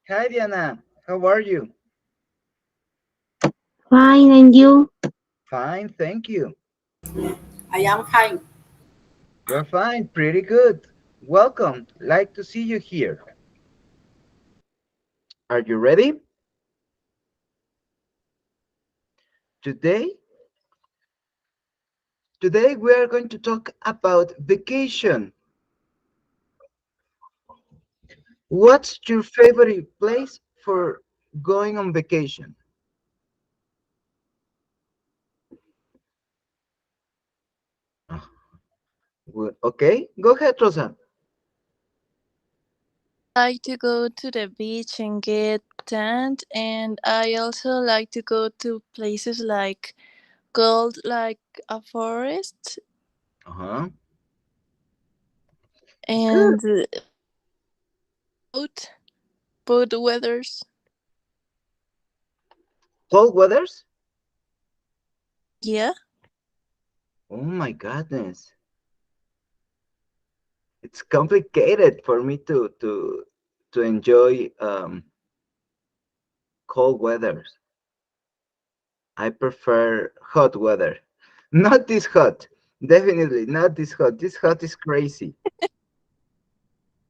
Hi, Diana. How are you? Fine, and you? Fine, thank you. I am fine. We're fine, pretty good. Welcome. Like to see you here. Are you ready? Today, today we are going to talk about vacation. What's your favorite place for going on vacation? Ah, okay, go ahead, Rosa. Like to go to the beach and get tanned, and I also like to go to places like gold, like a forest, Uh-huh. Good. and both both weathers. Cold weathers? Yeah, Oh my goodness. It's complicated for me to enjoy cold weathers. I prefer hot weather. Not this hot. Definitely not this hot. This hot is crazy.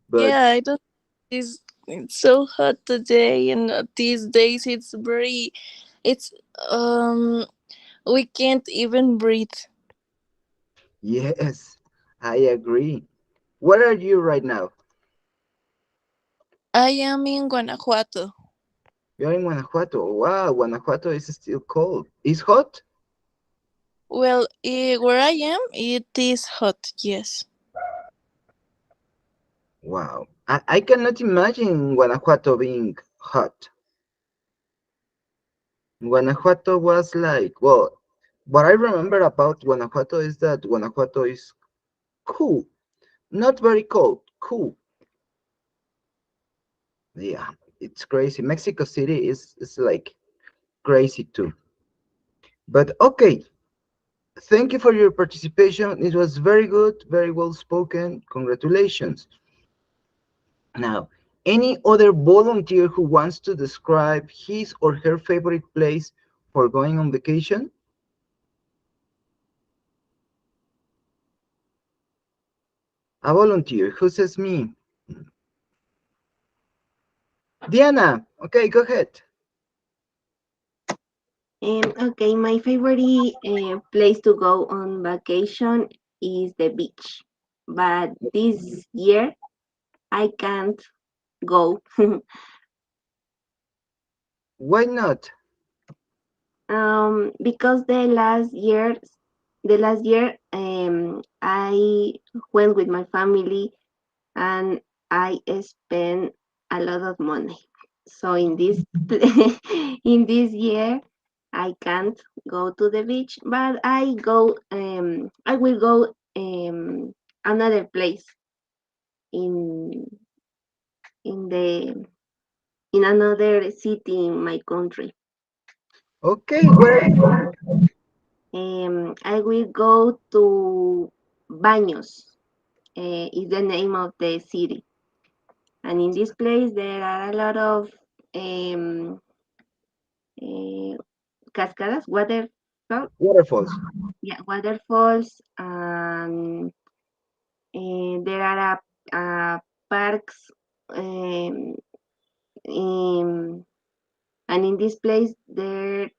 But yeah. I don't. It's so hot today, and these days it's very. It's we can't even breathe. yes, I agree. Where are you right now? I am in Guanajuato. You're in Guanajuato. Wow, Guanajuato is still cold. It's hot? Well, where I am, it is hot. Yes. Wow. I cannot imagine Guanajuato being hot. Guanajuato was like, well, what I remember about Guanajuato is that Guanajuato is cool. Not very cold, cool. Yeah, it's crazy. Mexico City is like crazy too. But okay, thank you for your participation. It was very good, very well spoken. Congratulations. Now, any other volunteer who wants to describe his or her favorite place for going on vacation? A volunteer. Who says me? Diana. Okay, go ahead. Okay, my favorite place to go on vacation is the beach, but this year I can't go Why not? because the last year I went with my family and I spent a lot of money. So in this in this year, I can't go to the beach, but I will go another place in in the in another city in my country. Okay, where are you going? I will go to Baños. Is the name of the city, and in this place there are a lot of um, uh, cascadas, Waterfalls. yeah, waterfalls, and there are parks, um, um, and in this place there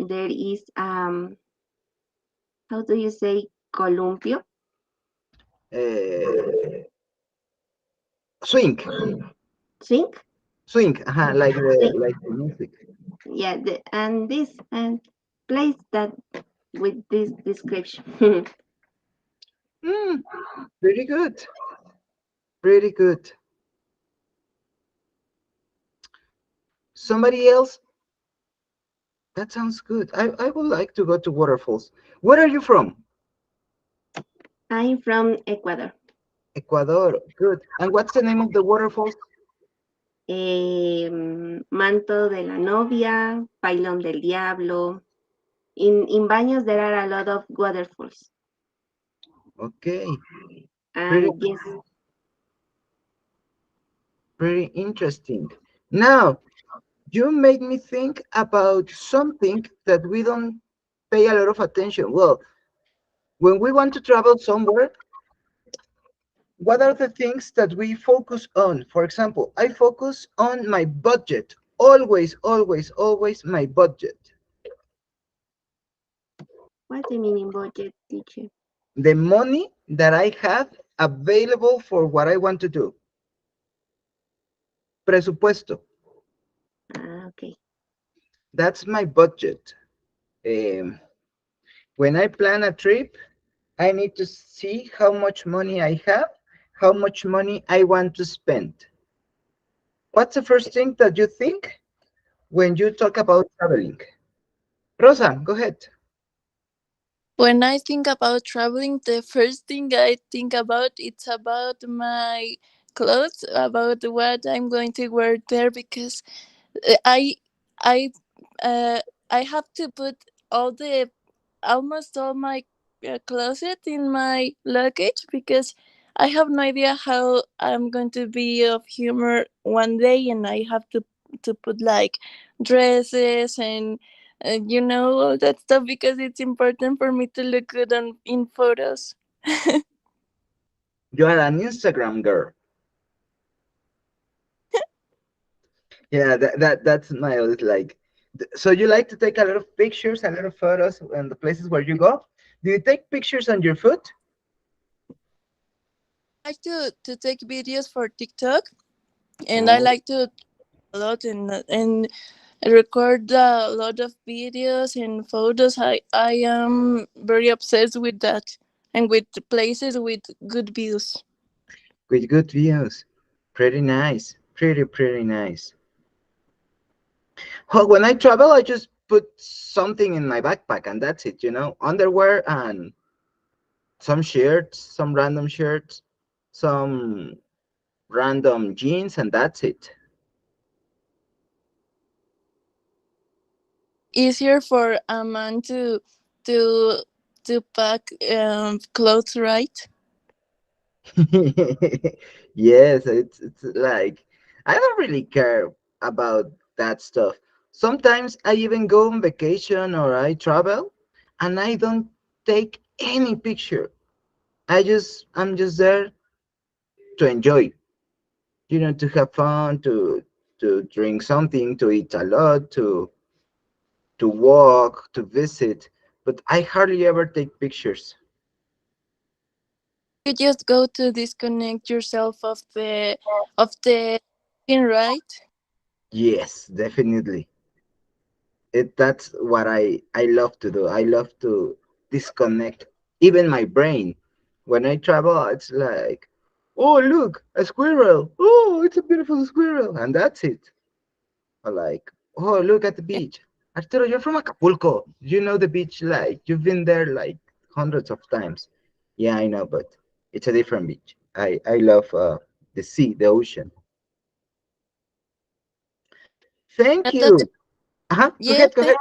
is how do you say columpio? Uh, swing. Swing? Swing. Swing. Like the music. Yeah, and this and place that with this description. Hmm, pretty good. Pretty good. Somebody else? That sounds good. I would like to go to waterfalls. Where are you from? I'm from Ecuador. Ecuador. Good. And what's the name of the waterfalls? Manto de la Novia, Pailón del Diablo. In Baños there are a lot of waterfalls. Okay. Pretty And yes, pretty interesting. Now, you make me think about something that we don't pay a lot of attention. Well, when we want to travel somewhere, what are the things that we focus on? For example, I focus on my budget. Always, always, always my budget. What's the meaning budget, teacher? The money that I have available for what I want to do. Presupuesto. Ah, okay. That's my budget. Um, when I plan a trip, I need to see how much money I have, how much money I want to spend. What's the first thing that you think when you talk about traveling? Rosa, go ahead. When I think about traveling, the first thing I think about it's about my clothes, about what I'm going to wear there, because uh, I I I have to put all the almost all my closet in my luggage, because I have no idea how I'm going to be of humor one day, and I have to put like dresses and all that stuff, because it's important for me to look good on in photos. You are an Instagram girl. Yeah, that's my like. So you like to take a lot of pictures, a lot of photos, and the places where you go. Do you take pictures on your foot? I like to take videos for TikTok, and I Oh, like to a lot and record a lot of videos and photos. I am very obsessed with that, and with the places with good views. with good views. Pretty nice. Pretty nice. Well, when I travel, I just put something in my backpack and that's it, underwear and some shirts, some random shirts, some random jeans, and that's it. Easier for a man to to pack clothes, right? Yes, it's like I don't really care about that stuff. Sometimes I even go on vacation or I travel and I don't take any picture. I'm just there to enjoy, to have fun, to drink something, to eat a lot, to walk, to visit, but I hardly ever take pictures. You just go to disconnect yourself of the thing, right? Yes, definitely. That's what I love to do. I love to disconnect even my brain. When I travel, it's like, oh look, a squirrel. Oh, it's a beautiful squirrel, and that's it. Or like, oh look at the beach. Arturo, you're from Acapulco. You know the beach, like you've been there like hundreds of times. Yeah, I know, but it's a different beach. I love the sea, the ocean. Thank That's you. Uh-huh. Go yeah. ahead, go ahead.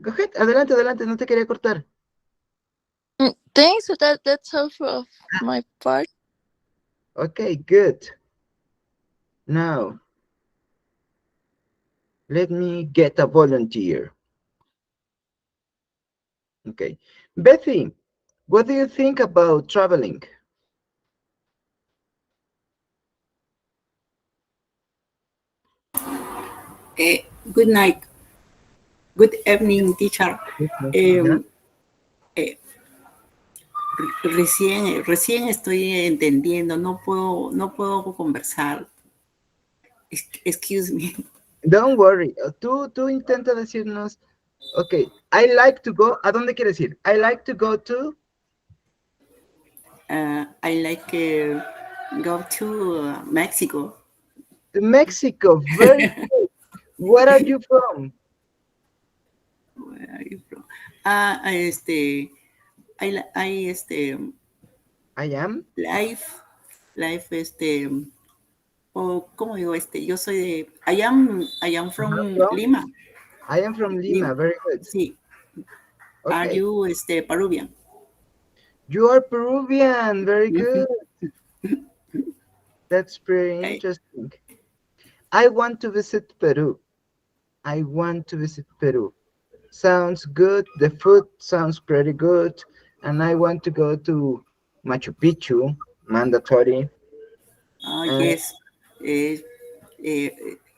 Go ahead. Adelante, adelante. No te quería cortar. Thanks. That's all of my part. Okay, good. Now, let me get a volunteer. Okay. Bethy, what do you think about traveling? Good night. Good evening, teacher. Uh-huh. Eh, eh, recién estoy entendiendo, no puedo conversar. Excuse me. Don't worry. Tú intenta decirnos, okay, I like to go. ¿A dónde quieres ir? I like to go I like go to Mexico. to Mexico. Very good. Where are you from? Where are you from? Ah, I I am. life, life, o cómo digo, yo soy de, I am Uh-huh, from from? Lima. I am from Lima. Lima. Very good. Sí. Are Okay. you, Peruvian? You are Peruvian. Very good. Mhm. That's pretty I, interesting. I want to visit Peru. I want to visit Peru. Sounds good. The food sounds pretty good. And I want to go to Machu Picchu, mandatory. And yes, uh,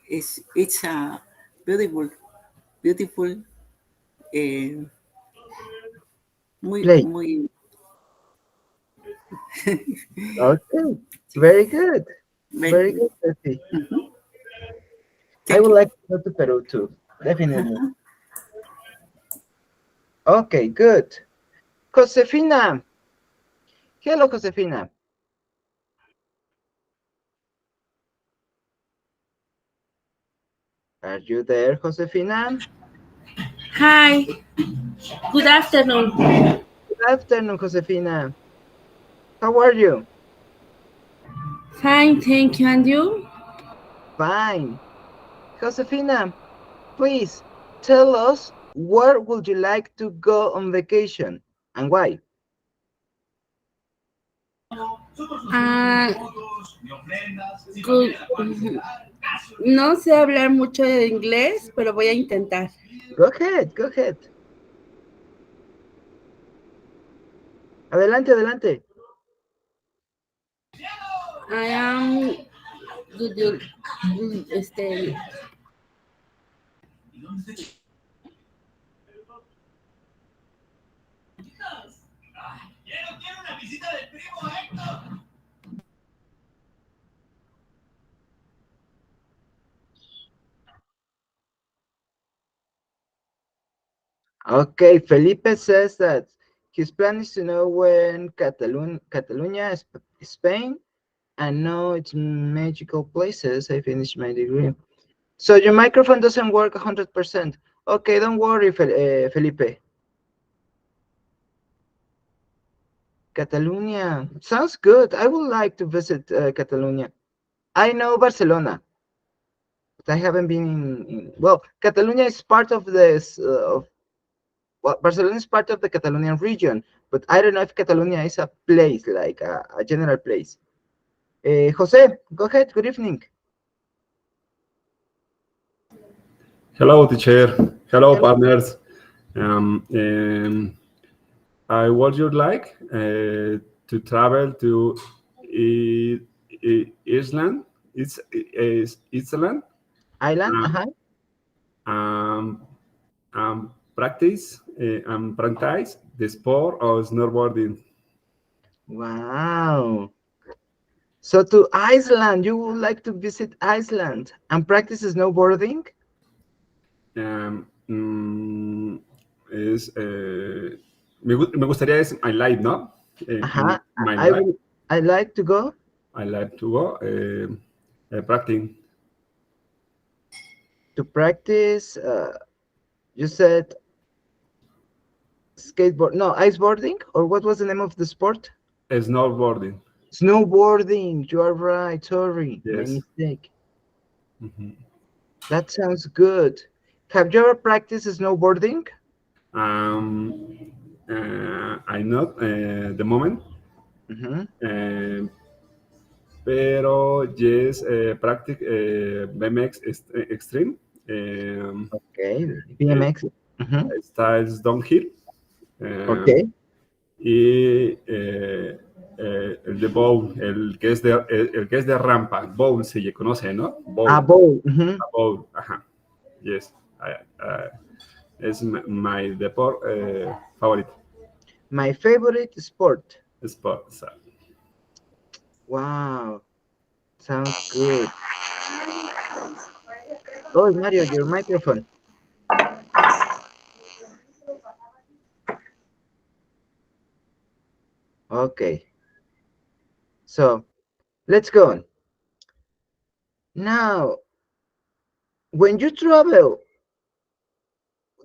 it's a beautiful, beautiful, uh, muy, play. muy. Okay. Sí, Very good. very Very good. good, Sophie. Mhm. I Thank would you. like to go to Peru too. Definitely. Okay, good. Josefina. Hello, Josefina. Are you there, Josefina? Hi, good afternoon. Good afternoon, Josefina. How are you? Fine, thank you. And you? Fine. Josefina, please tell us where would you like to go on vacation and why? Ah, good. No sé hablar mucho de inglés, pero voy a intentar. Go ahead, go ahead. Adelante, adelante. I am good. Este, Okay, Felipe says that his plan is to know when Catalonia, Spain, and know its magical places. I finished my degree. So your microphone doesn't work 100%. Okay, don't worry, Felipe. Catalonia sounds good. I would like to visit Catalonia. I know Barcelona, but I haven't been well, Catalonia is part of this well, Barcelona is part of the Catalonian region, but I don't know if Catalonia is a place, like a general place. Jose, go ahead. Good evening. Hello, teacher. Hello, Hello. partners. I would you like to travel to Iceland? It's Iceland. Island. Uh, Uh-huh. um, practice the sport of snowboarding. Wow. So to Iceland, you would like to visit Iceland and practice snowboarding? Um, es, me gustaría es my life, ¿no? Uh-huh. My I life. would. I like to go I like to go practice to practice. You said skateboard, no, iceboarding, or what was the name of the sport? snowboarding. Snowboarding. You are right. Sorry, my Yes. mistake. Mhm. That sounds good. Have you ever practiced snowboarding? Um, I not the moment, Mm-hmm. uh, pero yes, practice BMX extreme Okay, eh, BMX. Mm-hmm. styles downhill um, Okay. y el de bowl, el que es de rampa, bowl se le conoce, ¿no? Ah, Bowl, bowl. Mm-hmm. bowl, ajá, yes, es my deport favorito, My favorite sport. sport. So. Wow, sounds good. Oh, Mario, your microphone. Okay, so let's go on. Now, when you travel,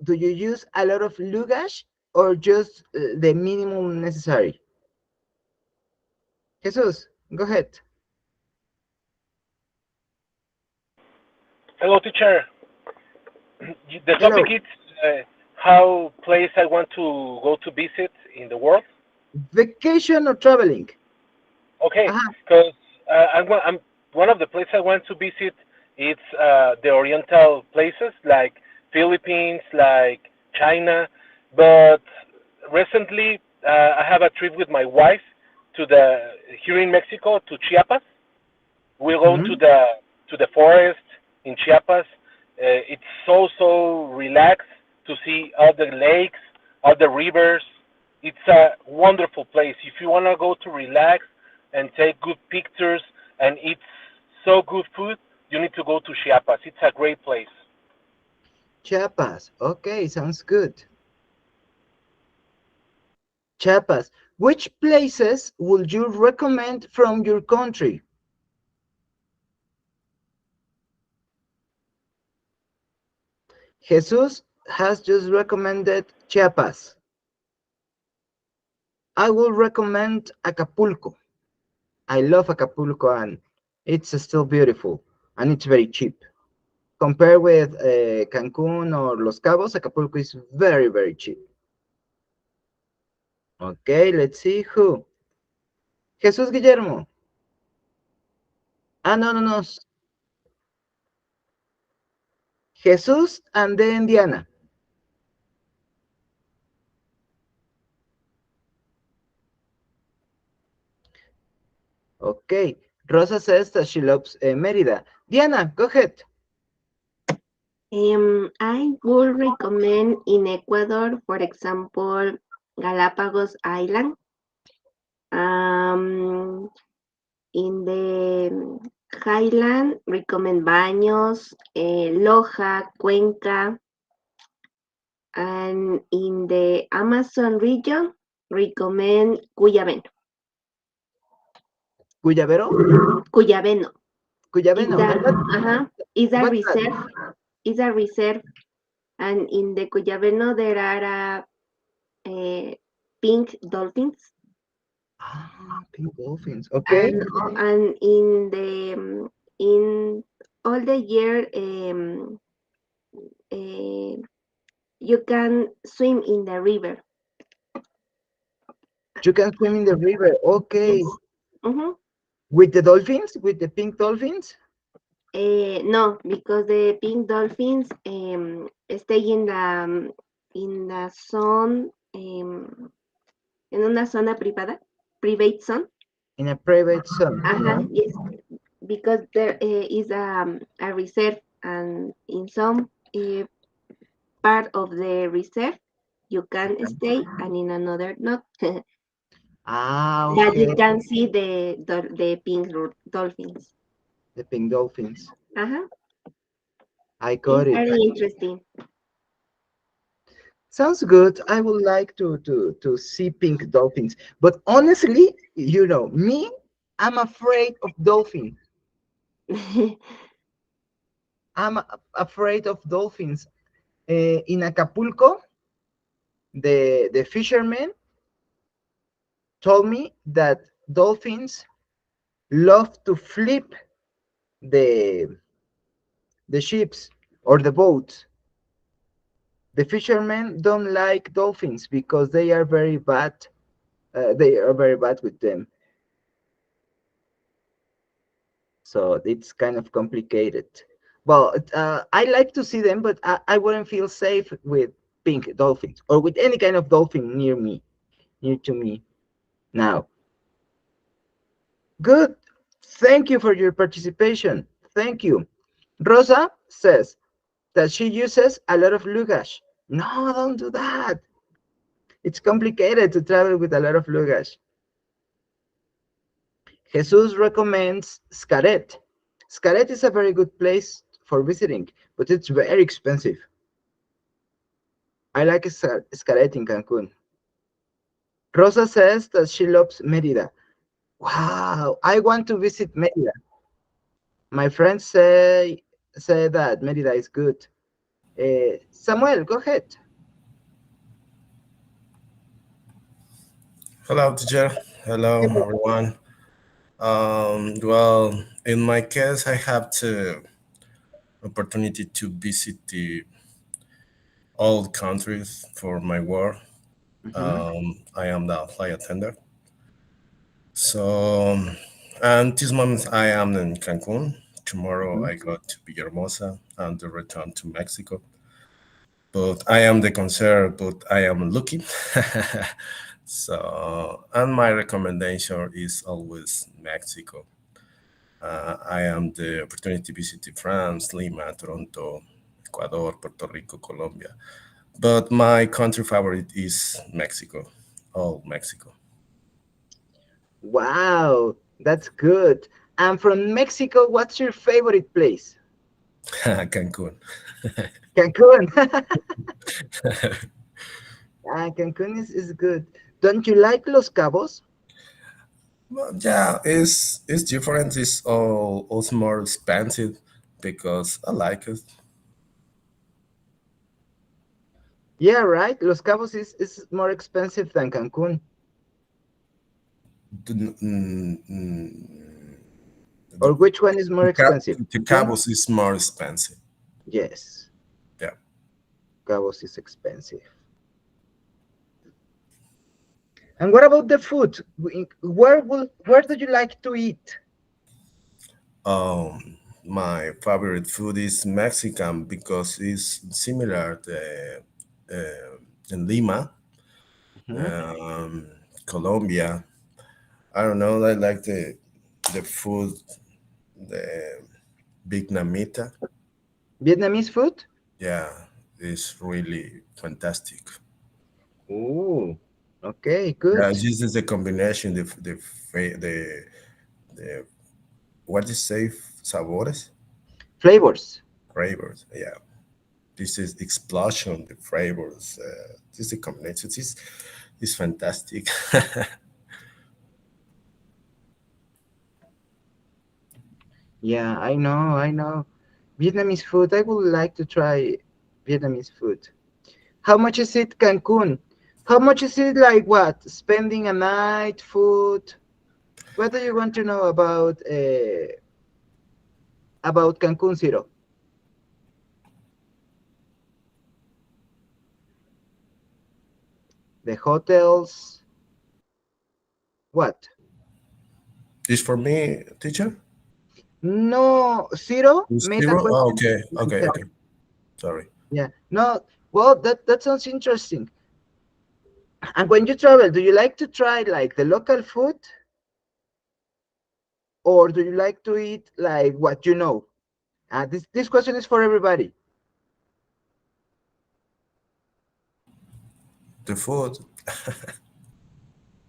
do you use a lot of luggage or just the minimum necessary? Jesus, go ahead. Hello, teacher. The topic Hello. is how place I want to go to visit in the world. Vacation or traveling? Okay, Uh-huh. because I'm one of the places I want to visit. It's the Oriental places like Philippines, like China. But recently, I have a trip with my wife to the here in Mexico to Chiapas. We're going Hmm. to the forest in Chiapas. It's so relaxed to see all the lakes, all the rivers. It's a wonderful place. If you want to go to relax and take good pictures and eat so good food, you need to go to Chiapas. It's a great place. Chiapas. Okay, sounds good. Chiapas. Which places would you recommend from your country? Jesus has just recommended Chiapas. I will recommend Acapulco. I love Acapulco and it's still beautiful and it's very cheap. Compared with Cancun or Los Cabos, Acapulco is very cheap. Okay, let's see who. Jesús Guillermo. Ah, no, no, no. Jesús and then Diana. Okay. Rosa says that she loves Merida. Diana, go ahead. I would recommend in Ecuador, for example, Galapagos Island. Um, in the Highland, recommend Baños, Loja, Cuenca, and in the Amazon region, recommend Cuyabeno. Cuyavero? Cuyabeno is Cuyaveno. a is a What's that? reserve. Is a reserve, and in the Cuyabeno there are pink dolphins, Ah, pink dolphins. Okay. and in all the year uh, you can swim in the river. You can swim in the river. Okay. Yes. Mm-hmm. With the dolphins? With the pink dolphins? No, because the pink dolphins stay in the zone en una zona privada, private zone. In a private zone. Yes, because there is a reserve, and in some part of the reserve you can stay, and in another not. Ah, But you okay. can see the pink dolphins. The pink dolphins. Uh-huh. I It's got it. very interesting. Sounds good. I would like to see pink dolphins. But honestly, me, I'm afraid of dolphins. I'm afraid of dolphins. In Acapulco, the fishermen told me that dolphins love to flip the the ships or the boats. The fishermen don't like dolphins because they are very bad. They are very bad with them, so it's kind of complicated. Well, I like to see them, but I wouldn't feel safe with pink dolphins or with any kind of dolphin near to me now. Good. Thank you for your participation. Thank you. Rosa says that she uses a lot of luggage. No, don't do that. It's complicated to travel with a lot of luggage. Jesus recommends Xcaret. Xcaret is a very good place for visiting, but it's very expensive. I like Xcaret in Cancun. Rosa says that she loves Merida. Wow, I want to visit Merida. My friends say that Merida is good. Samuel, go ahead. Hello, teacher. Hello, everyone. Well, in my case, I have the opportunity to visit the all countries for my work. Mhm. I am the flight attendant. So And this month I am in Cancun. Tomorrow Mhm. I go to Villahermosa and to return to Mexico. But I am the concern, but I am looking. So, and my recommendation is always Mexico. I am the opportunity to visit France, Lima, Toronto, Ecuador, Puerto Rico, Colombia. But my country favorite is Mexico. All Mexico. Wow, that's good. And from Mexico, what's your favorite place? Cancun. Cancun. Cancun is good. Don't you like Los Cabos? Well, yeah, it's different. It's all also more expensive because I like it. Yeah, right. Los Cabos is more expensive than Cancun. The, Or the, which one is more expensive? the Cancun? cabos is more expensive. Yes, Yeah. Cabos is expensive. And what about the food? Where do you like to eat? My favorite food is Mexican because it's similar in Lima, Mhm. um, Colombia. I don't know. I like the food, the Vietnamita. Vietnamese food? Yeah, it's really fantastic. Ooh, okay, Yeah, good. this is the combination, the what is say sabores, Flavors. flavors. Yeah, this is explosion, the flavors. This is a combination. This is fantastic. Yeah, I know, I know. Vietnamese food. I would like to try Vietnamese food. How much is it, Cancun? How much is it like what? Spending a night, food? What do you want to know about Cancun, Zero? The hotels? What? Is for me, teacher? No, Zero Is made a zero? Oh, question. okay, okay, okay. Sorry. Yeah. No. Well, that sounds interesting. And when you travel, do you like to try like the local food, or do you like to eat like what you know? This question is for everybody. The food,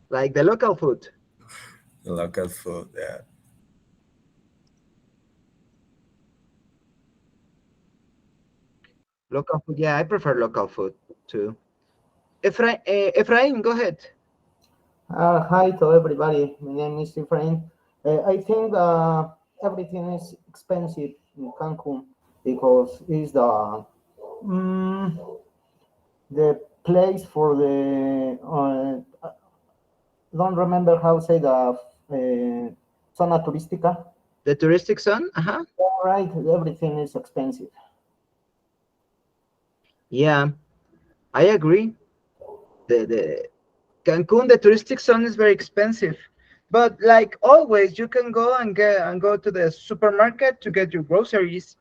Like the local food. the local food. Yeah. Local food. Yeah, I prefer local food too. Efrain, go ahead. Hi to everybody. My name is Efrain. I think everything is expensive in Cancun because it's mm, the place for the don't remember how to say the zona turística. The touristic zone. Uh-huh. All right, everything is expensive. Yeah, I agree. The Cancun, the touristic zone is very expensive. But like always, you can go to the supermarket to get your groceries,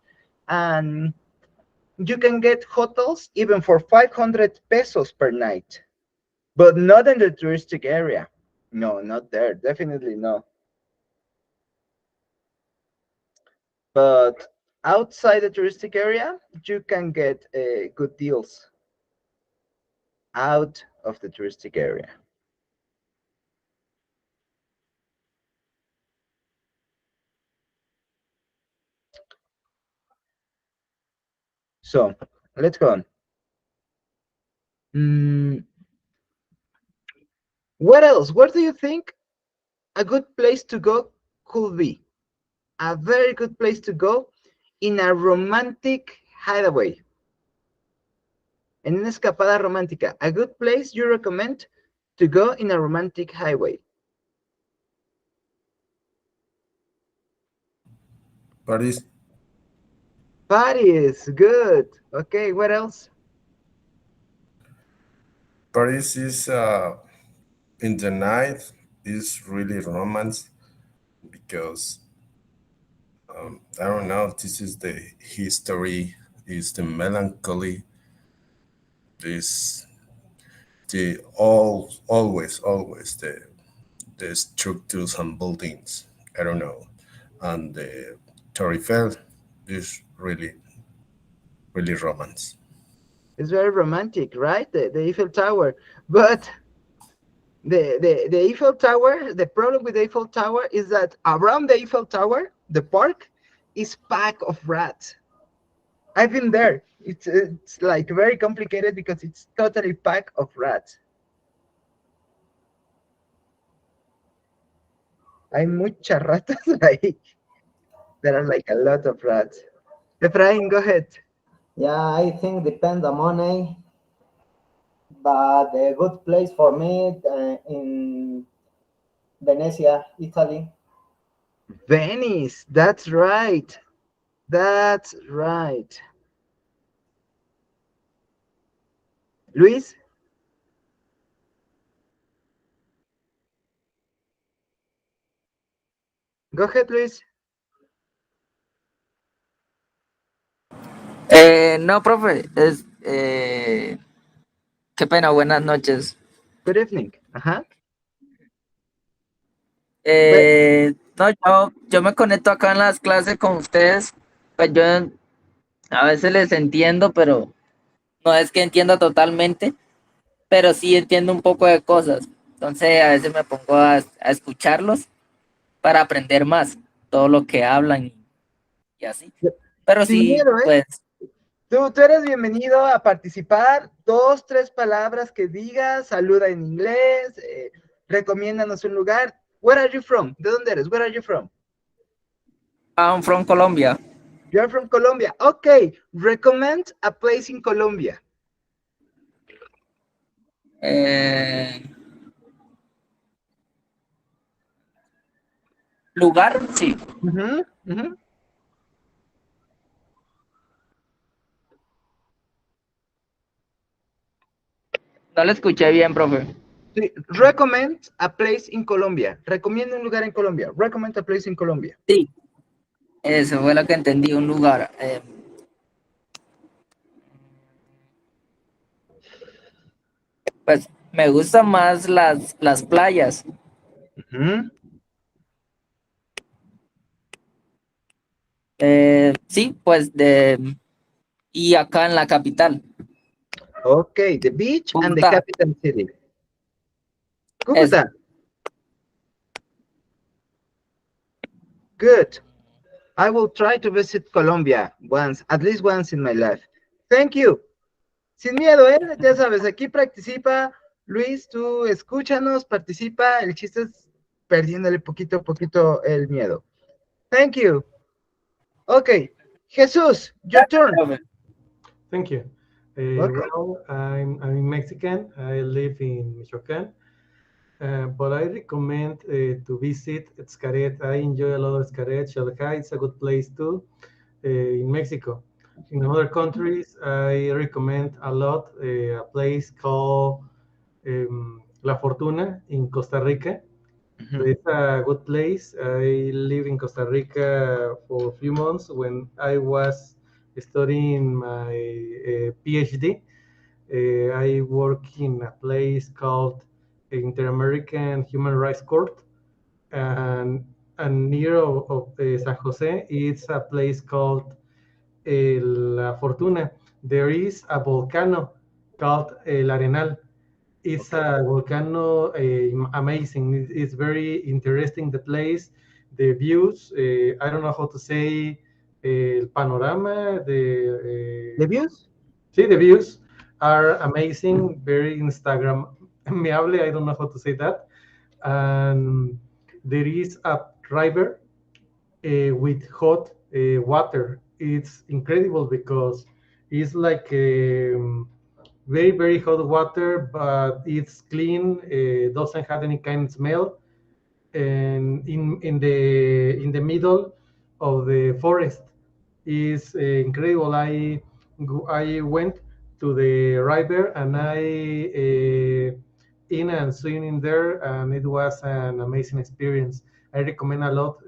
and you can get hotels even for 500 pesos per night, but not in the touristic area. No, not there. Definitely no. But outside the touristic area, you can get good deals out of the touristic area. So let's go on. Mm, what else? Where do you think a good place to go could be? A very good place to go in a romantic hideaway, en una escapada romántica. A good place you recommend to go in a romantic highway. Paris, Paris, good. Okay, what else? Paris is in the night is really romance because I don't know. This is the history, is the melancholy, this the always the structures and buildings. I don't know, and the Torre Eiffel is really romance. It's very romantic, right? The Eiffel Tower. But the Eiffel Tower, the problem with the Eiffel Tower is that around the Eiffel Tower, the park is packed of rats. I've been there. It's like very complicated because it's totally packed of rats. Hay muchas ratas ahí. There are like a lot of rats. Efrain, go ahead. Yeah, I think depend the money, but a good place for me in Venezia, Italy. Venice. That's right. That's right. Luis, go ahead, Luis. No, profe, qué pena, buenas noches. Good evening. Ajá. Ve- No, yo me conecto acá en las clases con ustedes, pues yo a veces les entiendo, pero no es que entienda totalmente, pero sí entiendo un poco de cosas. Entonces a veces me pongo a escucharlos para aprender más, todo lo que hablan y así. Pero Sin sí, miedo, ¿eh? pues, Tú eres bienvenido a participar. Dos, tres palabras que digas. Saluda en inglés. Recomiéndanos un lugar. Where are you from? ¿De dónde eres? Where are you from? I'm from Colombia. You're from Colombia. Okay. Recommend a place in Colombia. Lugar, sí. Ujú, ujú. No lo escuché bien, profe. Sí. Recommend a place in Colombia. Recomienda un lugar en Colombia. Recommend a place in Colombia. Sí, eso fue lo que entendí, un lugar. Pues me gustan más las playas. Ujú. Sí, pues y acá en la capital, Okay. The beach and the Bogotá. capital city. Eso. Cúcuta. Good. I will try to visit Colombia once, at least once in my life. Thank you. Sin miedo, ¿eh? Ya sabes, aquí participa. Luis, tú escúchanos, participa. El chiste es perdiéndole poquito a poquito el miedo. Thank you. Okay. Jesús, your turn. Thank you. Okay. Well, I'm Mexican. I live in Michoacán, but I recommend to visit Xcaret. I enjoy a lot of Xcaret. Xalca is a good place too in Mexico. In other countries, I recommend a lot a place called La Fortuna in Costa Rica. So it's a good place. I live in Costa Rica for a few months when I was studying my PhD. I work in a place called Inter-American Human Rights Court, and near of San Jose, it's a place called La Fortuna. There is a volcano called El Arenal. It's a volcano, amazing. It's very interesting, the place, the views. I don't know how to say el panorama. The views? Sí, the views are amazing, very Instagram meable. I don't know how to say that. And there is a river with hot water. It's incredible because it's like very hot water, but it's clean. Doesn't have any kind of smell, and in the middle of the forest is incredible. I went to the river and I in and swimming there, and it was an amazing experience. I recommend a lot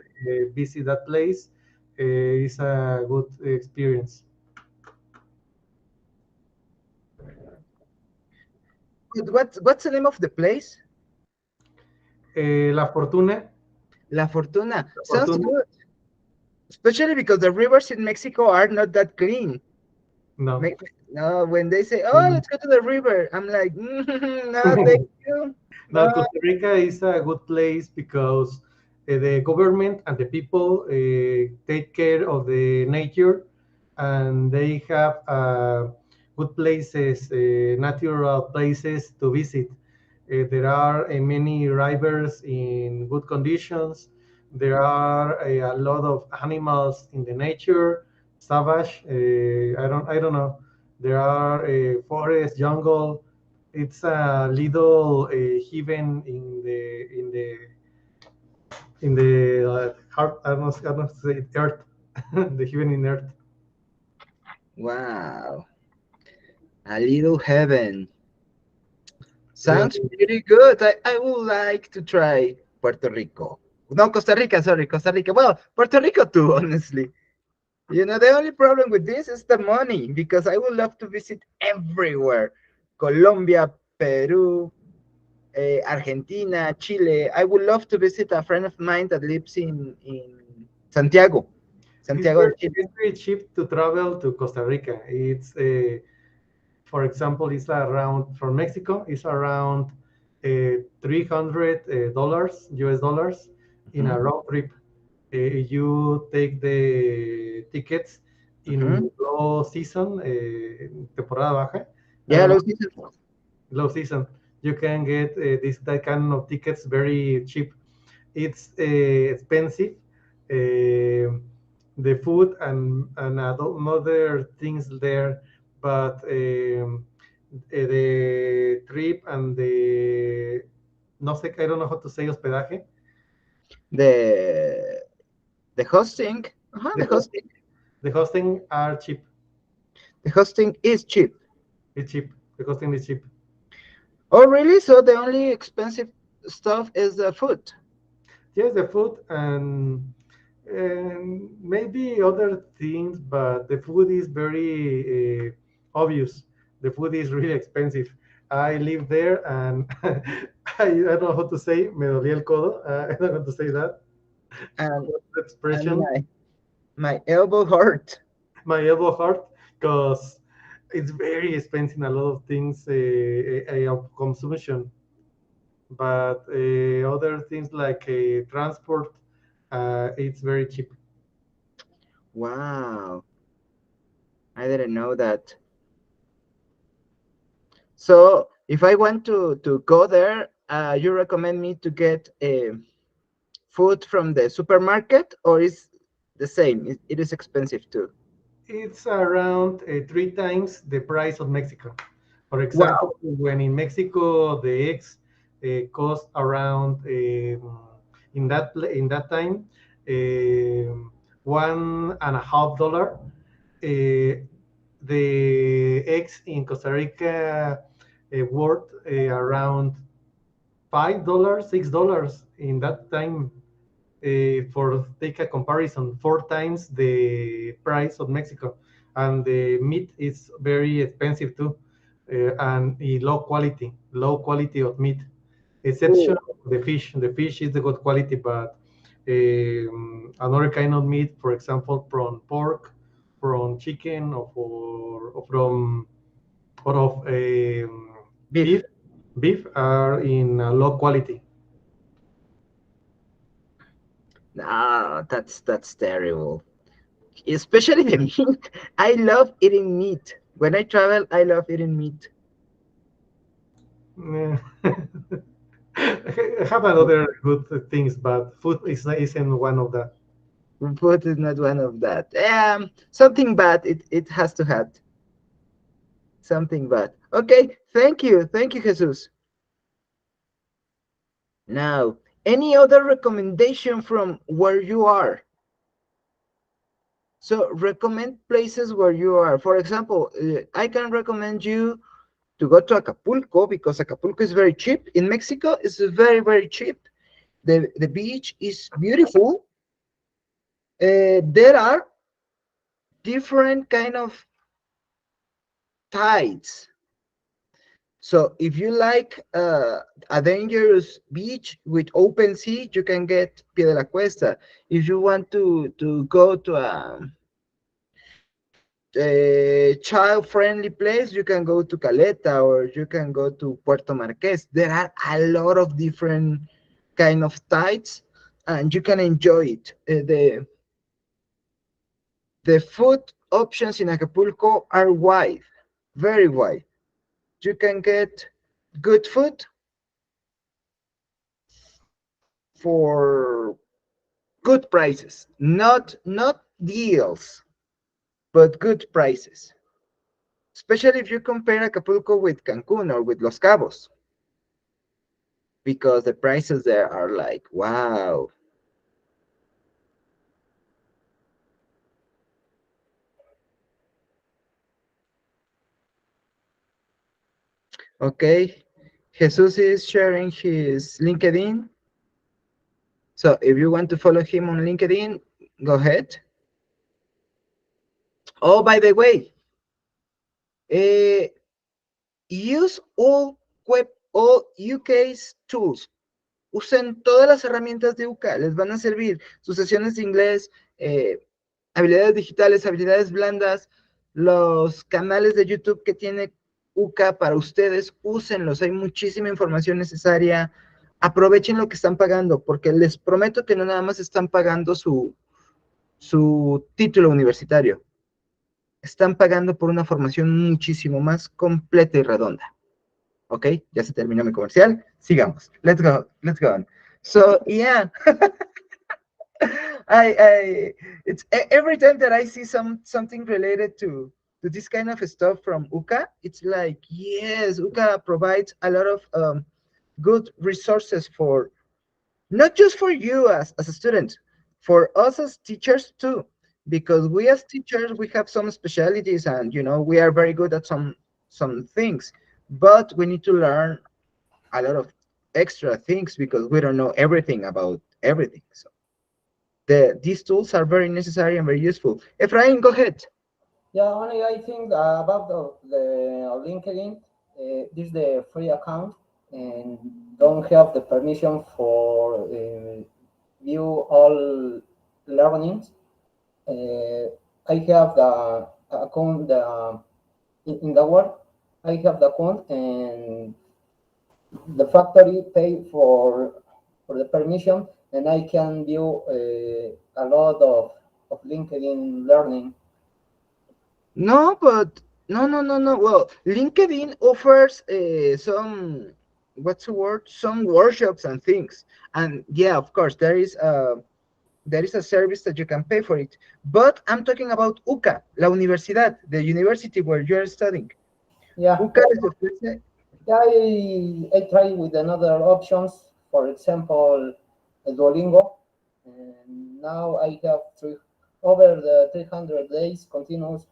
visit that place. It's a good experience. What's the name of the place? La Fortuna. La Fortuna. La Sounds Fortuna. good, especially because the rivers in Mexico are not that clean. No. No, when they say, "Oh, Mm. let's go to the river," I'm like, "No, thank you." Now, No. Costa Rica is a good place because the government and the people take care of the nature, and they have good places, natural places to visit. There are many rivers in good conditions. There are a lot of animals in the nature, savage. I don't know. There are forest, jungle. It's a little heaven in the heart. I don't know say it, earth, the heaven in earth. Wow, a little heaven. Yeah. Sounds pretty good. I would like to try Puerto Rico. No, Costa Rica, sorry, Costa Rica. Well, Puerto Rico too, honestly. The only problem with this is the money because I would love to visit everywhere. Colombia, Peru, Argentina, Chile. I would love to visit a friend of mine that lives in Santiago, It's Santiago very, de Chile. it's very cheap to travel to Costa Rica. For example, it's around from Mexico. It's around $300 US dollars in a Mhm, round trip. You take the tickets mhm. in low season, temporada baja. I Yeah, don't know, los dices. low season. You can get this that kind of tickets very cheap. It's expensive. The food and other things there, but the trip and the no sé, I don't know how to say hospedaje. The the hosting. Uh-huh, The the hosting. hosting, the hosting are cheap. The hosting is cheap. It's cheap. The hosting is cheap. Oh, really? So the only expensive stuff is the food. Yes, the food and maybe other things, but the food is very obvious. The food is really expensive. I live there and I don't know how to say, me dolía el codo. I don't know how to say that. And What's the and expression? my elbow hurt. My elbow hurt because it's very expensive in a lot of things of consumption. But other things like transport, it's very cheap. Wow, I didn't know that. So if I want to go there, you recommend me to get food from the supermarket, or is the same? It is expensive too. It's around three times the price of Mexico. For example, Wow. when in Mexico the eggs cost around in that time $1.50. The eggs in Costa Rica worth around $5, $6 in that time. For take a comparison, four times the price of Mexico, and the meat is very expensive too, and low quality of meat. Exception Oh. the fish. The fish is the good quality, but another kind of meat, for example, from pork, from chicken, or of Beef. beef are in low quality. No, that's terrible. Especially the meat. I love eating meat. When I travel, I love eating meat. Yeah. I have another good things, but food isn't one of that. Food is not one of that. Something bad. It has to have something bad. Okay, thank you, Jesus. Now, any other recommendation from where you are? So recommend places where you are. For example, I can recommend you to go to Acapulco because Acapulco is very cheap. In Mexico, it's very, very cheap. The beach is beautiful. There are different kind of tides. So if you like a dangerous beach with open sea, you can get Pie de la Cuesta. If you want to go to a child-friendly place, you can go to Caleta or you can go to Puerto Marquez. There are a lot of different kind of tides, and you can enjoy it. The food options in Acapulco are wide, very wide. You can get good food for good prices, not deals, but good prices. Especially if you compare Acapulco with Cancun or with Los Cabos, because the prices there are like wow. Okay, Jesus is sharing his LinkedIn. So if you want to follow him on LinkedIn, go ahead. Oh, by the way, uh, use all UK's tools. Usen todas las herramientas de UCA, les van a servir. Sus sesiones de inglés, habilidades digitales, habilidades blandas, los canales de YouTube que tiene UCA para ustedes, úsenlos. Hay muchísima información necesaria. Aprovechen lo que están pagando, porque les prometo que no nada más están pagando su título universitario. Están pagando por una formación muchísimo más completa y redonda. Ok, ya se terminó mi comercial. Sigamos. Let's go on. So, yeah. It's every time that I see something related to this kind of stuff from UCA, it's like, yes, UCA provides a lot of good resources for not just for you as a student, for us as teachers too, because we as teachers we have some specialties, and we are very good at some things, but we need to learn a lot of extra things because we don't know everything about everything. So these tools are very necessary and very useful. Efrain, go ahead. Yeah, only I think about the LinkedIn. This is the free account and don't have the permission for view all learnings. I have the account in the work. I have the account and the factory pay for the permission, and I can view a lot of LinkedIn learning. No, but no. Well, LinkedIn offers what's the word? Some workshops and things. And yeah, of course, there is a service that you can pay for it. But I'm talking about UCA, la universidad, the university where you're studying. Yeah, UCA les ofrece. yeah. I try with another options. For example, Duolingo, and now I have over the 300 days continuous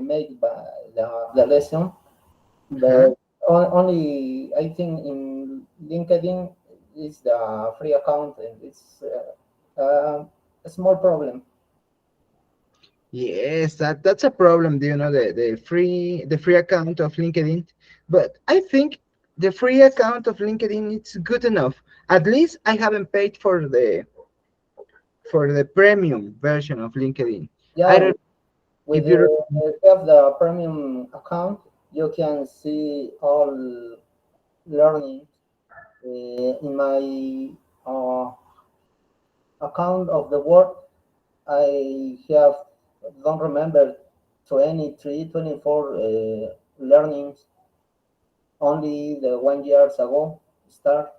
made by the lesson. Uh-huh. But only I think in LinkedIn is the free account, and it's a small problem. Yes, that's a problem, the free account of LinkedIn. But I think the free account of LinkedIn is good enough. At least I haven't paid for the premium version of LinkedIn. I Yeah, don't with if you have the premium account, you can see all learning in my account of the work. I have don't remember 23, 24 learnings only the 1 years ago start,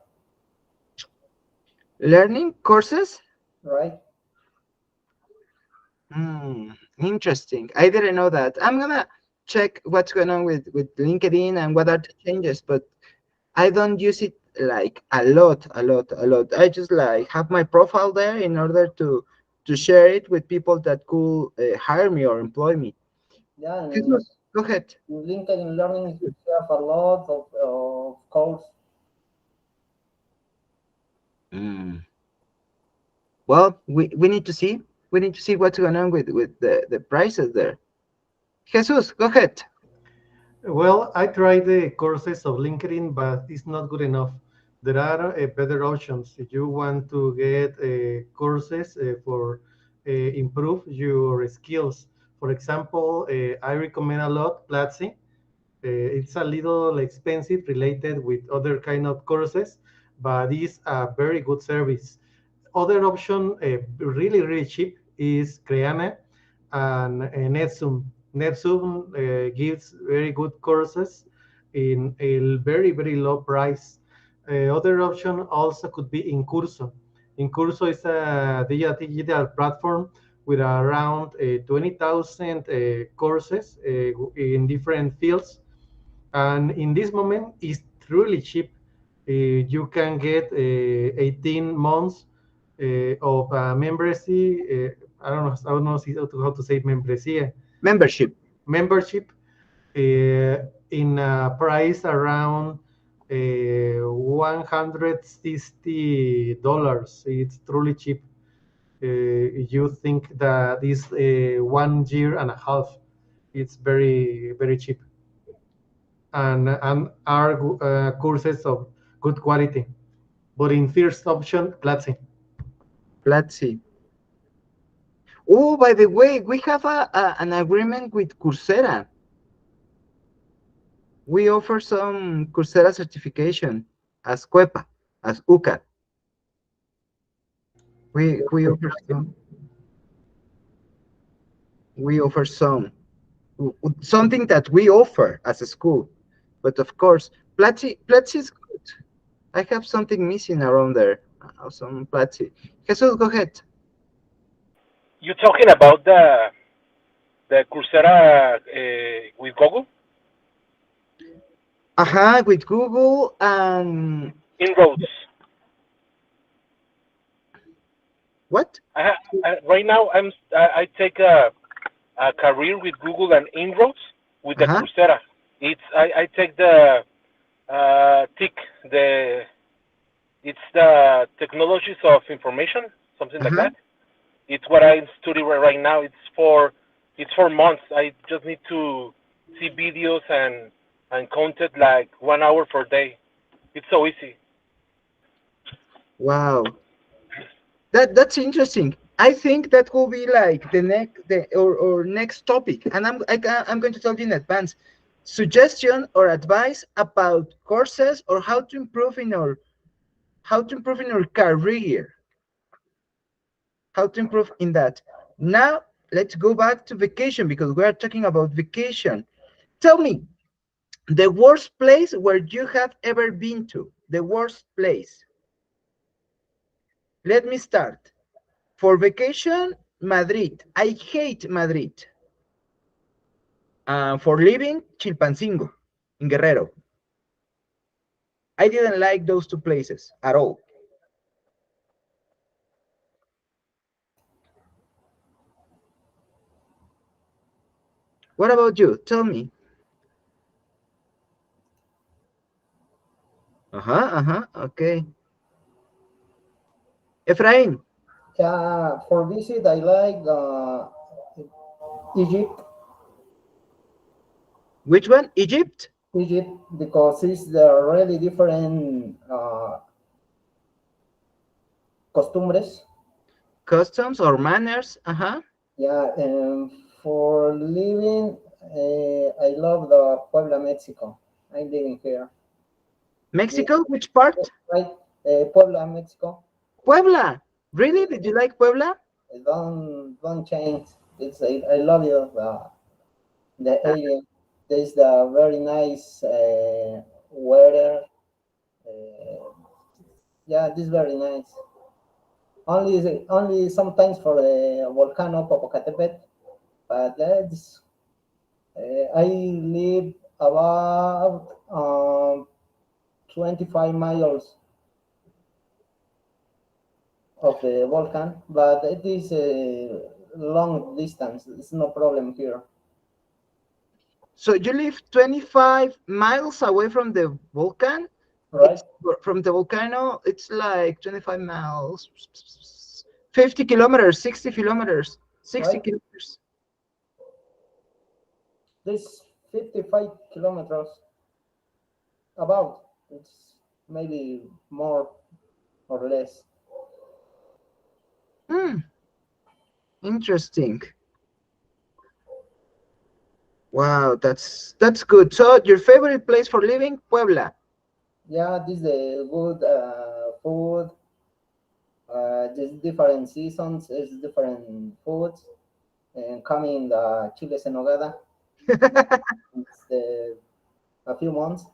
learning courses. right? Interesting. I didn't know that. I'm gonna check what's going on with LinkedIn and what are the changes, but I don't use it like a lot. I just like have my profile there in order to share it with people that could hire me or employ me. Yeah, and Jesus, go ahead. in LinkedIn Learning you have a lot of course. Well, we need to see. We need to see what's going on with the prices there. Jesus, go ahead. Well, I tried the courses of LinkedIn, but it's not good enough. There are better options if you want to get courses for improve your skills. For example, I recommend a lot Platzi. It's a little expensive related with other kind of courses, but it's a very good service. Other option, really cheap, is Creana and Netsum. Netsum gives very good courses in a very low price. Other option also could be Incurso. Incurso is a digital platform with around 20,000 courses in different fields, and in this moment it's really cheap. You can get 18 months of membership. How to say membresía. Membership. Membership in a price around $160. It's truly cheap. You think that is 1 year and a half. It's very cheap, and are courses of good quality. But in first option, Platzi. Platzi. Oh, by the way, we have an agreement with Coursera. We offer some Coursera certification as CUEPA, as UCA. We offer some. We offer something that we offer as a school. But of course, Platzi is good. I have something missing around there. Some Platzi. Jesus, go ahead. You talking about the Coursera with Google? With Google and Inroads. what? Right now, I take a career with Google and Inroads with the Coursera. I take the TIC, it's the technologies of information, something like that. It's what I study right now. It's for months. I just need to see videos and content like 1 hour per day. It's so easy. Wow, that's interesting. I think that will be like or next topic, and I'm going to tell you in advance. Suggestion or advice about courses or how to improve in our career, how to improve in that. Now let's go back to vacation because we are talking about vacation. Tell me the worst place where you have ever been to. The worst place. Let me start. For vacation, Madrid. I hate Madrid. For living, Chilpancingo in Guerrero. I didn't like those two places at all. What about you? Tell me. Okay. Efrain. Yeah, for visit, I like Egypt. Which one? Egypt? Egypt, because it's the really different costumbres. Customs or manners? Yeah, and for living, I love the Puebla, Mexico. I'm living here. Mexico? Which part? Right, Puebla, Mexico. Puebla. Really? Did you like Puebla? Don't change. I love you. The area. There's the very nice weather. Yeah, this is very nice. Only sometimes for the volcano Popocatépetl, but I live about 25 miles of the volcano, but it is a long distance. It's no problem here. So you live 25 miles away from the volcano? Right. From the volcano, it's like 25 miles. 50 kilometers, 60 kilometers, 60 right? kilometers. This 55 kilometers about. It's maybe more or less. Hmm, interesting. Wow, that's good. So your favorite place for living, Puebla. Yeah, this is a good food. Just different seasons, is different foods. And coming chiles en nogada. It's a few months.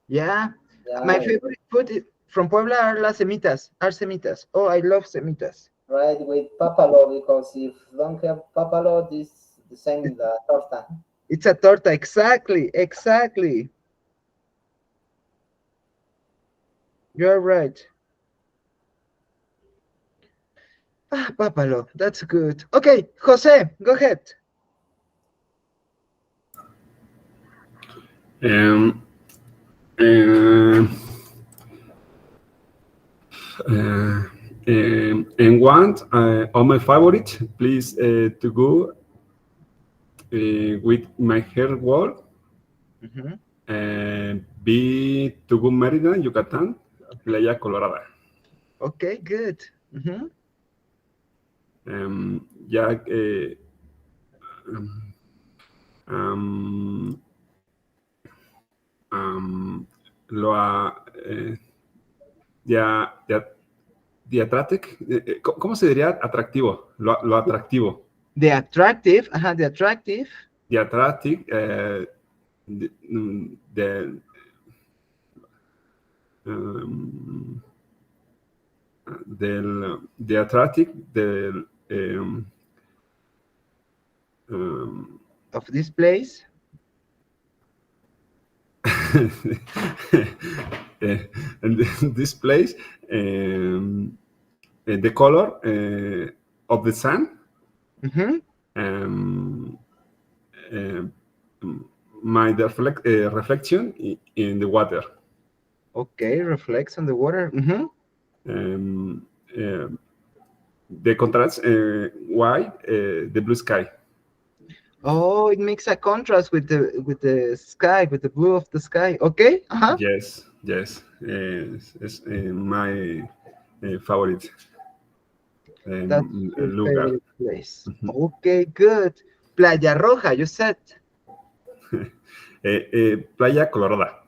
Yeah, my Yeah, favorite food from Puebla are las semitas. Are semitas. Oh, I love semitas. right with papalo because if don't have papalo, this the same the torta. It's a torta. Exactly, exactly. You're right. Ah, papalo. That's good. Okay, Jose, go ahead. Um, um, and one of my favorite place to go with my hair wall Mhm. be to go Mérida, Yucatán, Playa Colorada. Okay, good. Mhm. Ya um, um, lo dia, dia, diatratic, ¿cómo se diría atractivo? Lo atractivo. The attractive, the attractive. Diatratic, de, um, diatratic del um, Of this place. and this place, the color of the sun, Mhm. um, uh, my reflection in the water, Okay, reflects on the water. Mhm. um, uh, the contrast white the blue sky. Oh, it makes a contrast with the sky, with the blue of the sky. Okay. Uh-huh. Yes, yes, it's my favorite That's your lugar. favorite place. Okay, good. Playa Roja, you said. Playa Colorada.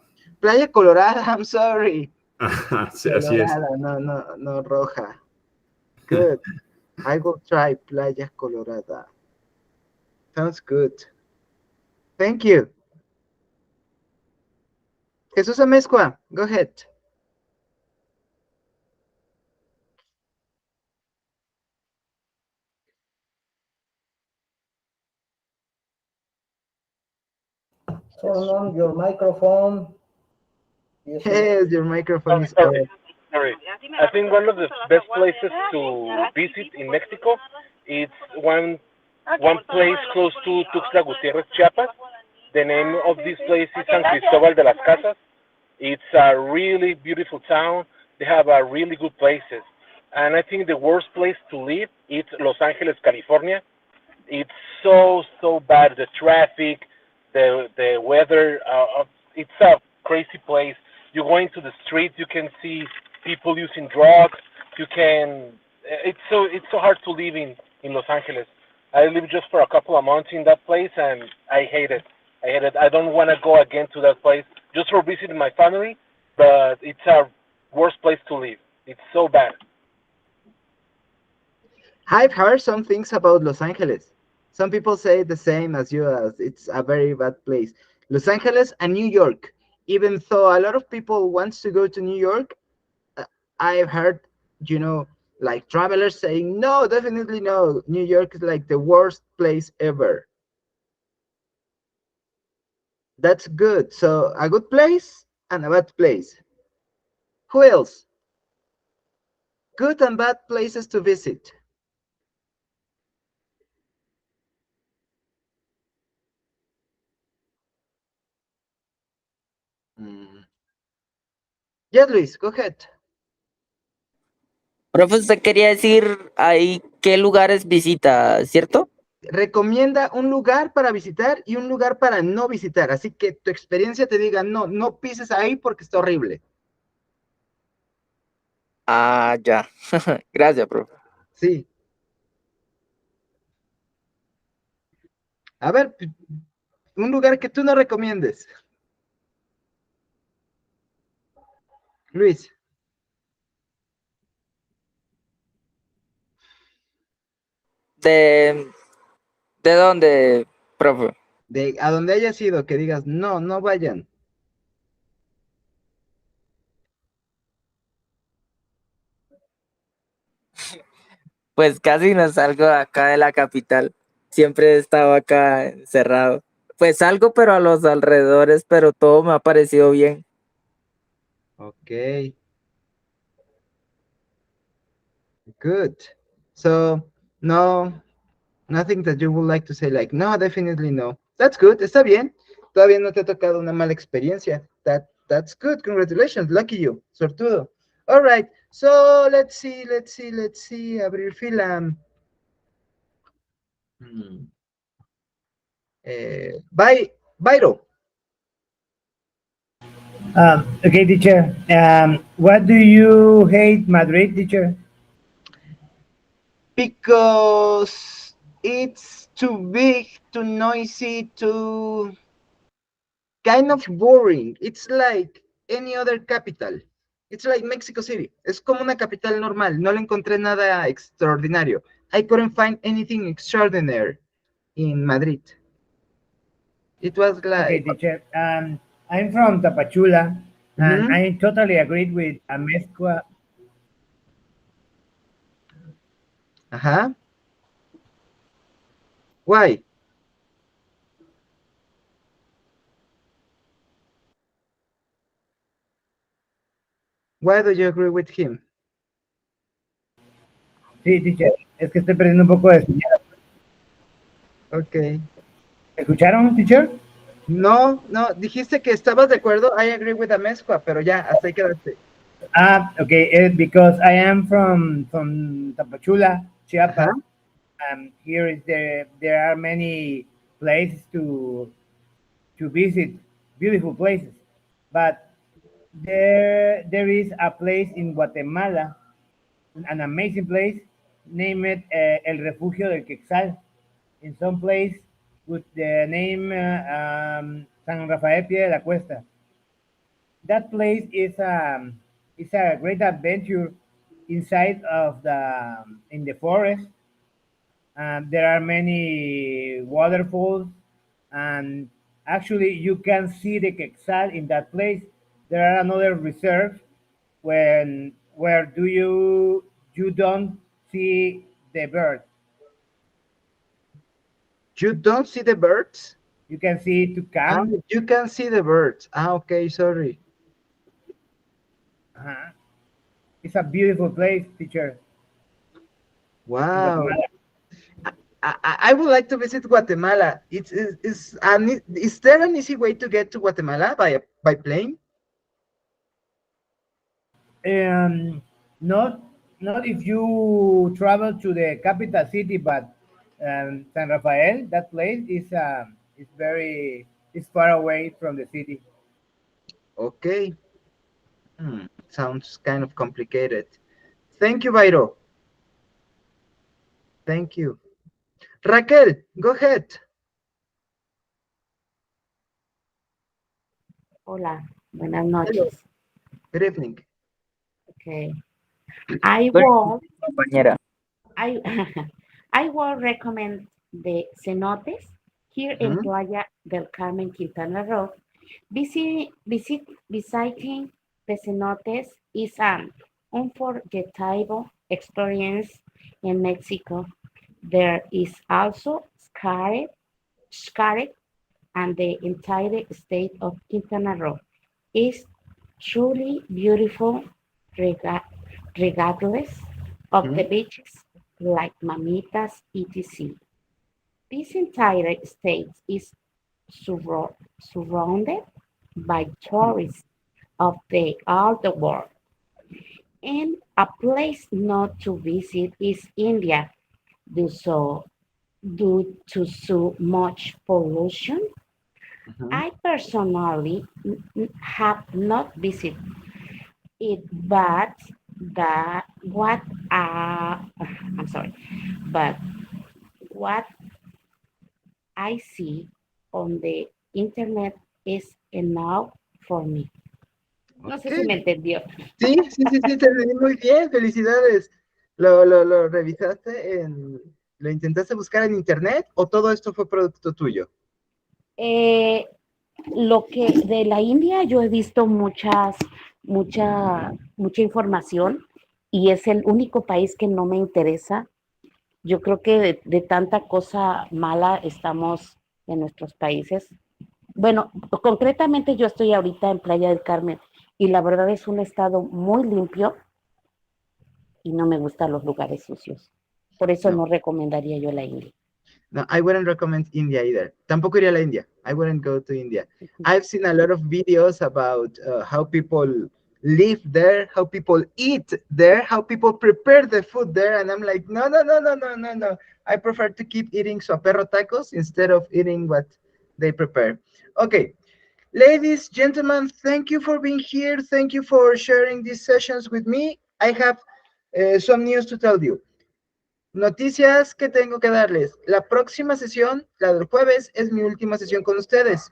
Playa Colorada, I'm sorry. Así es. Colorada, no, no, no Roja. Good. I will try Playa Colorada. Sounds good. Thank you. Jesús Amezcua, go ahead. Turn on your microphone. Using Yes, your microphone Sorry, is sorry, off. sorry. I think one of the best places to visit in Mexico is one place close to Tuxtla Gutiérrez, Chiapas. The name of this place is San Cristobal de las Casas. It's a really beautiful town. They have really good places. And I think the worst place to live is Los Angeles, California. It's so bad. The traffic, the weather. It's a crazy place. You go into the street, you can see people using drugs. You can. It's so hard to live in Los Angeles. I lived just for a couple of months in that place, and I hate it. I hate it. I don't want to go again to that place just for visiting my family, but it's a worst place to live. It's so bad. I've heard some things about Los Angeles. Some people say the same as you, as it's a very bad place. Los Angeles and New York. Even though a lot of people wants to go to New York, uh, I've heard, you know, like travelers saying, no, definitely no. New York is like the worst place ever. That's good. So a good place and a bad place. Who else? Good and bad places to visit. Mm. Yeah, Luis, go ahead. Profe, usted quería decir ahí qué lugares visita, ¿cierto? Recomienda un lugar para visitar y un lugar para no visitar. Así que tu experiencia te diga, no, no pises ahí porque está horrible. Ah, ya. Gracias, profe. Sí. A ver, un lugar que tú no recomiendes. Luis. ¿De, de dónde, profe? De a donde hayas ido, que digas, no, no vayan. Pues casi no salgo acá de la capital. Siempre he estado acá encerrado. Pues salgo, pero a los alrededores, pero todo me ha parecido bien. Ok, good. So, no, nothing that you would like to say, like, no, definitely no. That's good, está bien. Todavía no te ha tocado una mala experiencia. That's good, congratulations, lucky you, sortudo. All right, so let's see, abrir fila. Hmm. Byro. Okay, teacher. What do you hate Madrid, teacher? Because it's too big, too noisy, too kind of boring. It's like any other capital. It's like Mexico City. Es como una capital normal. No le encontré nada extraordinario. I couldn't find anything extraordinary in Madrid. It was Okay, like, teacher. I'm from Tapachula, and mhm, I totally agreed with Amezcua. ajá. Why? Why do you agree with him? Sí, teacher. Es que estoy perdiendo un poco de señal. Okay. ¿Escucharon, teacher? No, no, dijiste que estabas de acuerdo. I agree with the mezcla, pero ya, hasta ahí quedaste. Okay. Because I am from Tapachula, Ajá. Chiapas. Here is there are many places to visit, beautiful places, but there is a place in Guatemala, an amazing place named El Refugio del Quetzal. In some place with the name San Rafael Pie de la Cuesta. That place is a great adventure inside of the in the forest. There are many waterfalls, and actually you can see the quetzal in that place. There are another reserve when where do you don't see the birds. You don't see the birds? You can see Ah, toucan. you can see the birds. Ah, okay, sorry. Uh-huh. It's a beautiful place, teacher, in Wow. Guatemala. I would like to visit Guatemala. Is there an easy way to get to Guatemala by plane? Um, not not if you travel to the capital city, but San Rafael, that place is very is far away from the city. Okay. Sounds kind of complicated. Thank you, Byro. Thank you. Raquel, go ahead. Hola, buenas Hello. noches. Good evening. Okay. I Bueno, will compañera. I I will recommend the cenotes here in Mhm. Playa del Carmen, Quintana Roo. Visiting the cenotes is an unforgettable experience in Mexico. There is also Xcaret, and the entire state of Quintana Roo is truly beautiful rega- regardless of the Mhm. beaches like Mamitas, etc. This entire state is surrounded by tourists of all the world, And a place not to visit is India, due so due to so much pollution. Mhm. I personally have not visited it, but that what I'm sorry, but what I see on the internet is enough for me. No sé Ok. si me entendió. Sí, sí, sí, sí, te entendí muy bien. Felicidades. ¿Lo revisaste lo intentaste buscar en internet o todo esto fue producto tuyo? Eh, lo que de la India yo he visto mucha información y es el único país que no me interesa. Yo creo que de tanta cosa mala estamos en nuestros países. Bueno, concretamente yo estoy ahorita en Playa del Carmen y la verdad es un estado muy limpio y no me gustan los lugares sucios. Por eso No. no recomendaría yo la India. No, I wouldn't recommend India either. Tampoco iría a la India. I wouldn't go to India. I've seen a lot of videos about how people live there, how people eat there, how people prepare the food there, and I'm like, no, no, no, no, no, no, no. I prefer to keep eating perro tacos instead of eating what they prepare. Okay, ladies, gentlemen, thank you for being here. Thank you for sharing these sessions with me. I have some news to tell you. Noticias que tengo que darles. La próxima sesión, la del jueves, es mi última sesión con ustedes.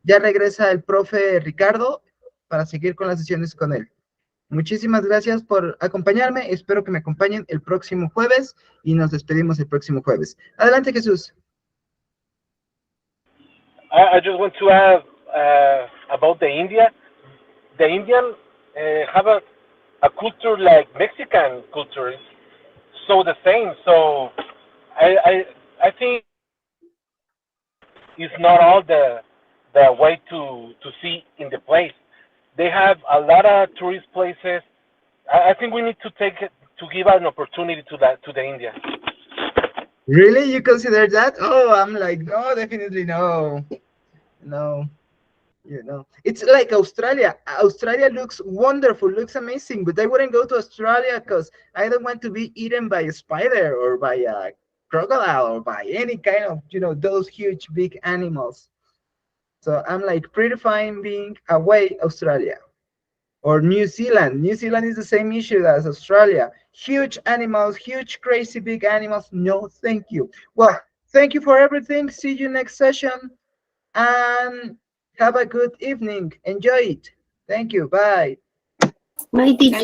Ya regresa el profe Ricardo para seguir con las sesiones con él. Muchísimas gracias por acompañarme. Espero que me acompañen el próximo jueves y nos despedimos el próximo jueves. Adelante, Jesús. I just want to add about the India. The Indian have a culture like Mexican culture. It's so the same. So I think it's not all the way to see in the place. They have a lot of tourist places. I think we need to take it to give an opportunity to the India. Really? You consider that? Oh, I'm like, no, definitely no. No. It's like Australia. Australia looks wonderful, looks amazing, but I wouldn't go to Australia because I don't want to be eaten by a spider or by a crocodile or by any kind of, those huge big animals. So I'm like pretty fine being away Australia or New Zealand. New Zealand is the same issue as Australia. Huge animals, huge crazy big animals. No, thank you. Well, thank you for everything. See you next session and have a good evening. Enjoy it. Thank you. Bye. My teacher.